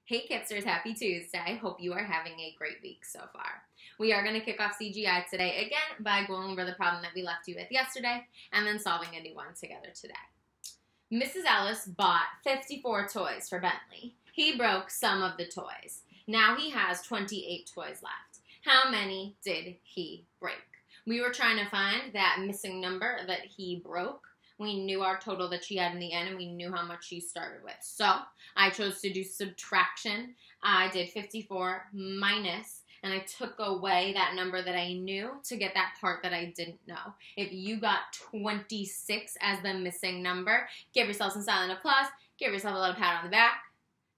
Hey Kipsters, happy Tuesday. Hope you are having a great week so far. We are going to kick off CGI today again by going over the problem that we left you with yesterday and then solving a new one together today. Mrs. Ellis bought 54 toys for Bentley. He broke some of the toys. Now he has 28 toys left. How many did he break? We were trying to find that missing number that he broke. We knew our total that she had in the end, and we knew how much she started with. So I chose to do subtraction. I did 54 minus, and I took away that number that I knew to get that part that I didn't know. If you got 26 as the missing number, give yourself some silent applause. Give yourself a little pat on the back.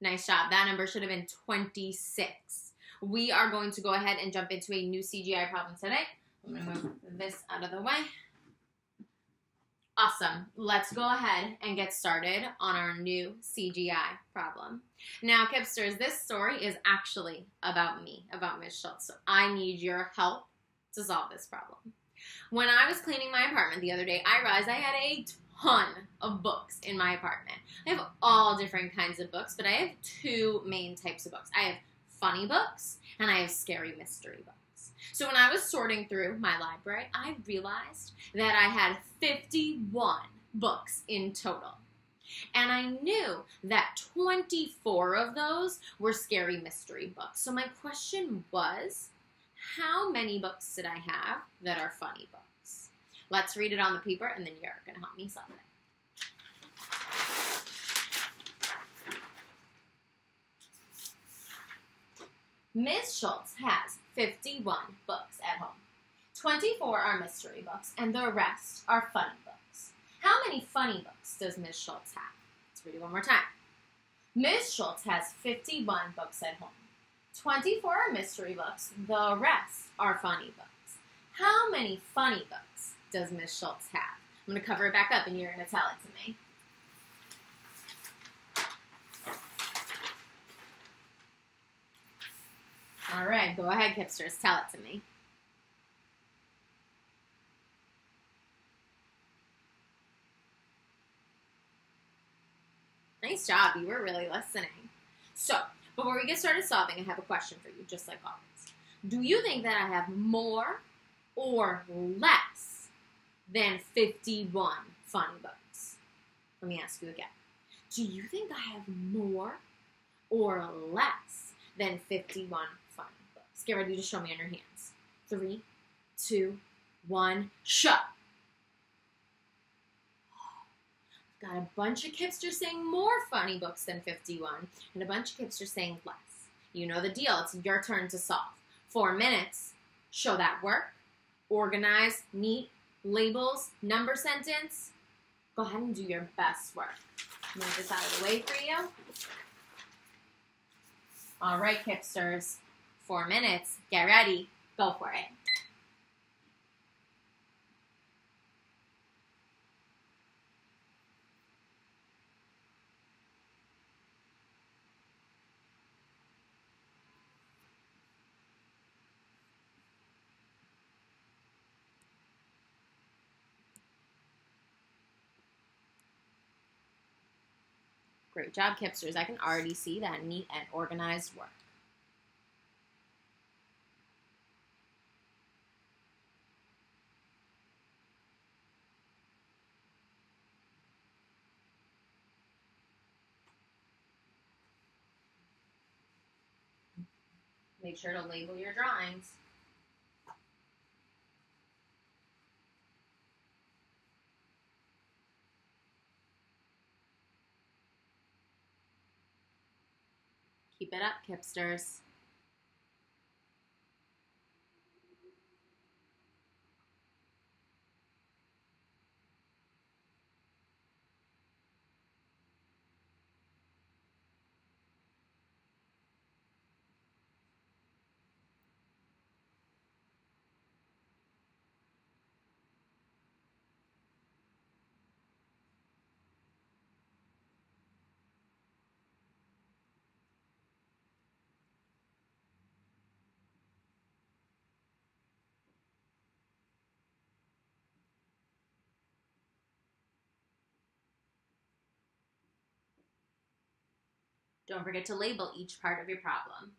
Nice job. That number should have been 26. We are going to go ahead and jump into a new CGI problem today. I'm going to move this out of the way. Awesome. Let's go ahead and get started on our new CGI problem. Now, Kipsters, this story is actually about me, about Ms. Schultz, so I need your help to solve this problem. When I was cleaning my apartment the other day, I realized I had a ton of books in my apartment. I have all different kinds of books, but I have two main types of books. I have funny books, and I have scary mystery books. So when I was sorting through my library, I realized that I had 51 books in total. And I knew that 24 of those were scary mystery books. So my question was, how many books did I have that are funny books? Let's read it on the paper, and then you're going to help me solve it. Ms. Schultz has 51 books at home. 24 are mystery books, and the rest are funny books. How many funny books does Ms. Schultz have? Let's read it one more time. Ms. Schultz has 51 books at home. 24 are mystery books. The rest are funny books. How many funny books does Ms. Schultz have? I'm going to cover it back up, and you're going to tell it to me. All right, go ahead, Kipsters. Tell it to me. Nice job. You were really listening. So, before we get started solving, I have a question for you, just like always. Do you think that I have more or less than 51 funny books? Let me ask you again. Do you think I have more or less than 51 funny books? Get ready to show me on your hands. 3, 2, 1, shut. Got a bunch of Kipsters saying more funny books than 51, and a bunch of Kipsters saying less. You know the deal. It's your turn to solve. 4 minutes. Show that work. Organize, neat, labels, number sentence. Go ahead and do your best work. Move this out of the way for you. All right, Kipsters. 4 minutes. Get ready. Go for it. Great job, Kipsters. I can already see that neat and organized work. Make sure to label your drawings. Keep it up, Kipsters. Don't forget to label each part of your problem.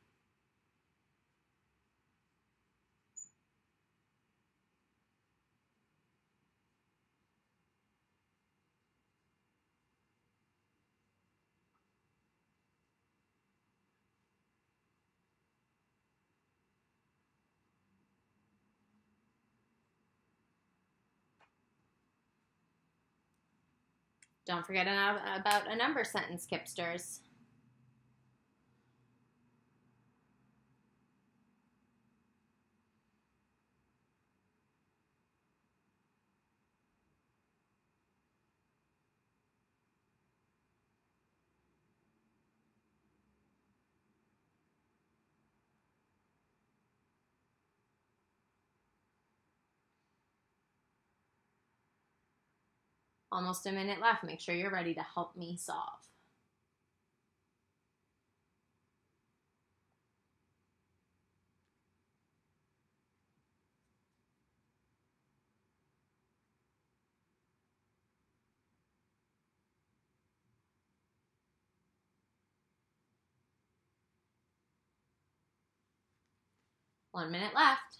Don't forget about a number sentence, Kipsters. Almost a minute left. Make sure you're ready to help me solve. One minute left.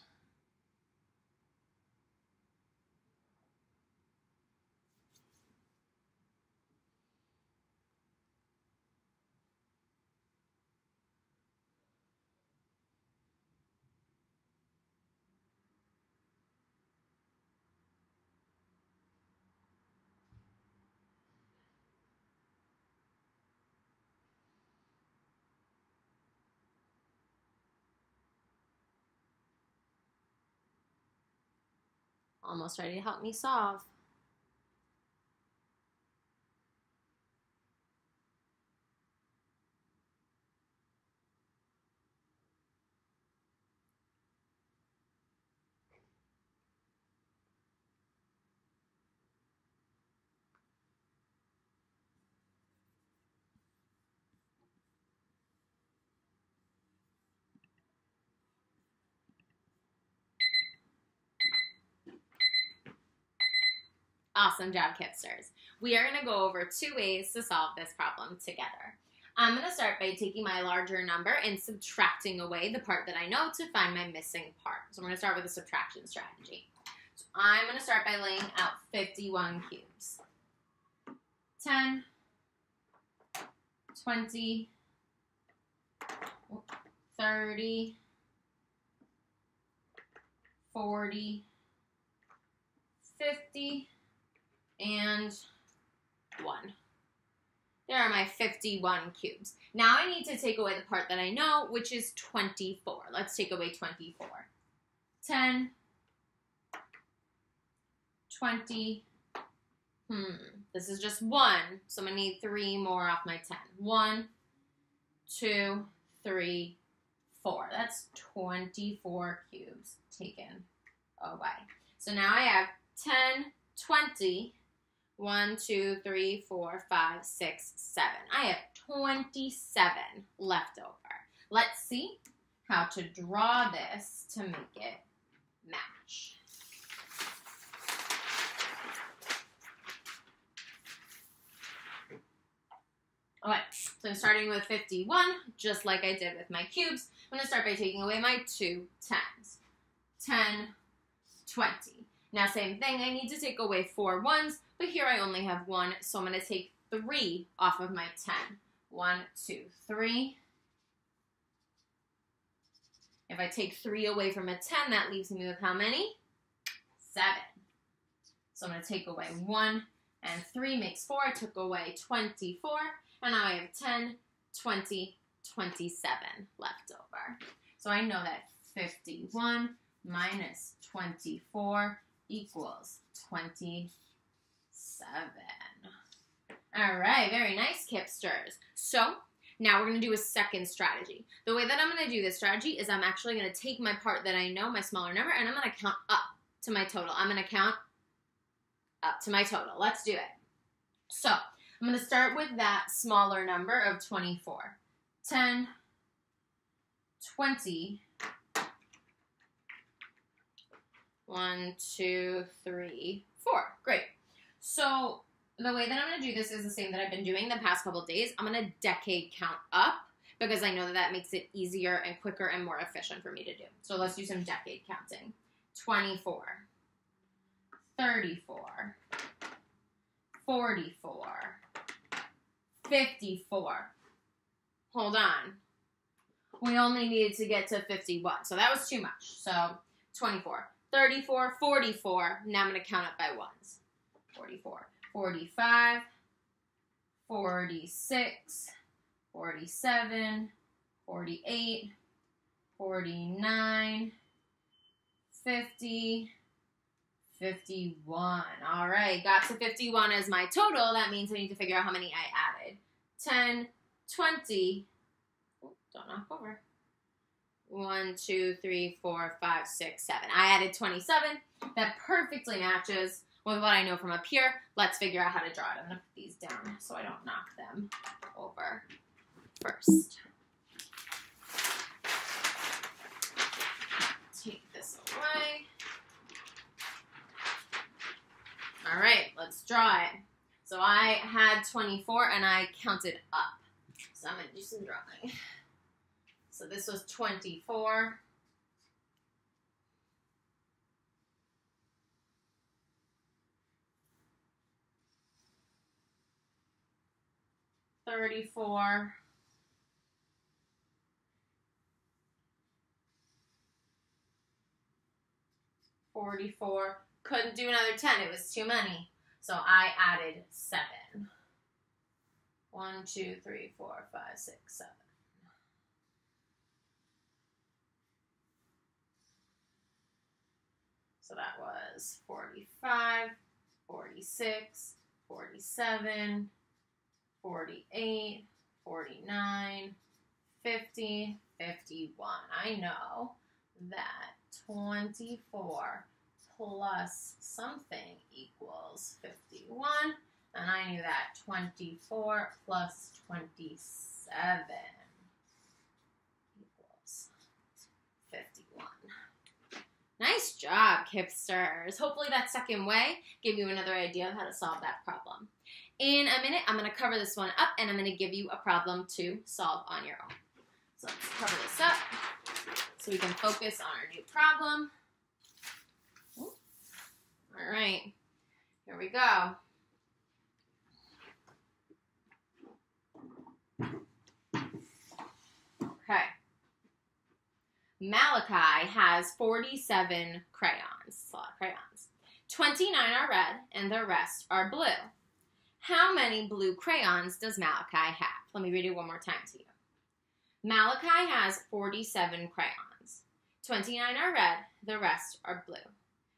Almost ready to help me solve. Awesome job, Kipsters. We are going to go over 2 ways to solve this problem together. I'm going to start by taking my larger number and subtracting away the part that I know to find my missing part. So I'm going to start with a subtraction strategy. So I'm going to start by laying out 51 cubes. 10, 20, 30, 40, 50, and 1. There are my 51 cubes. Now I need to take away the part that I know, which is 24. Let's take away 24. 10, 20, this is just 1, so I'm going to need 3 more off my 10. 1, 2, 3, 4. That's 24 cubes taken away. So now I have 10, 20, 1, 2, 3, 4, 5, 6, 7. I have 27 left over. Let's see how to draw this to make it match. Alright, so I'm starting with 51, just like I did with my cubes. I'm going to start by taking away my 2 10s. 10, 20. Now, same thing, I need to take away 4 1s, but here I only have 1, so I'm going to take 3 off of my 10. 1, 2, 3. If I take 3 away from a 10, that leaves me with how many? 7. So I'm going to take away 1, and 3 makes 4. I took away 24, and now I have 10, 20, 27 left over. So I know that 51 minus 24 equals 27. All right, very nice, Kipsters. So now we're going to do a second strategy. The way that I'm going to do this strategy is I'm actually going to take my part that I know, my smaller number, and I'm going to count up to my total. I'm going to count up to my total. Let's do it. So I'm going to start with that smaller number of 24. 10, 20, 1, 2, 3, 4. Great. So The way that I'm going to do this is the same that I've been doing the past couple of days. I'm going to decade count up because I know that that makes it easier and quicker and more efficient for me to do. So let's do some decade counting. 24, 34, 44, 54. Hold on. We only needed to get to 51, so that was too much. So 24, 34, 44. Now I'm going to count up by ones. 44, 45, 46, 47, 48, 49, 50, 51. All right, got to 51 as my total. That means I need to figure out how many I added. 10, 20. Oh, don't knock over. 1, 2, 3, 4, 5, 6, 7. I added 27. That perfectly matches with what I know from up here. Let's figure out how to draw it. I'm going to put these down so I don't knock them over first. Take this away. All right, let's draw it. So I had 24 and I counted up. So I'm going to do some drawing. So this was 24. 34. 44. Couldn't do another 10. It was too many. So I added 7. 1, 2, 3, 4, 5, 6, 7. So that was 45, 46, 47, 48, 49, 50, 51. I know that 24 plus something equals 51. And I knew that 24 plus 27 equals 51. Nice job, Kipsters. Hopefully that second way gave you another idea of how to solve that problem. In a minute, I'm going to cover this one up, and I'm going to give you a problem to solve on your own. So let's cover this up so we can focus on our new problem. Ooh. All right, here we go. Okay. Malachi has 47 crayons. That's a lot of crayons. 29 are red, and the rest are blue. How many blue crayons does Malachi have? Let me read it one more time to you. Malachi has 47 crayons. 29 are red, the rest are blue.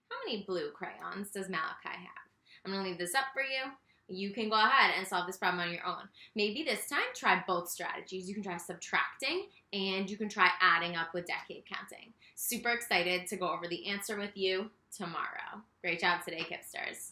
How many blue crayons does Malachi have? I'm going to leave this up for you. You can go ahead and solve this problem on your own. Maybe this time try both strategies. You can try subtracting and you can try adding up with decade counting. Super excited to go over the answer with you tomorrow. Great job today, Kipsters.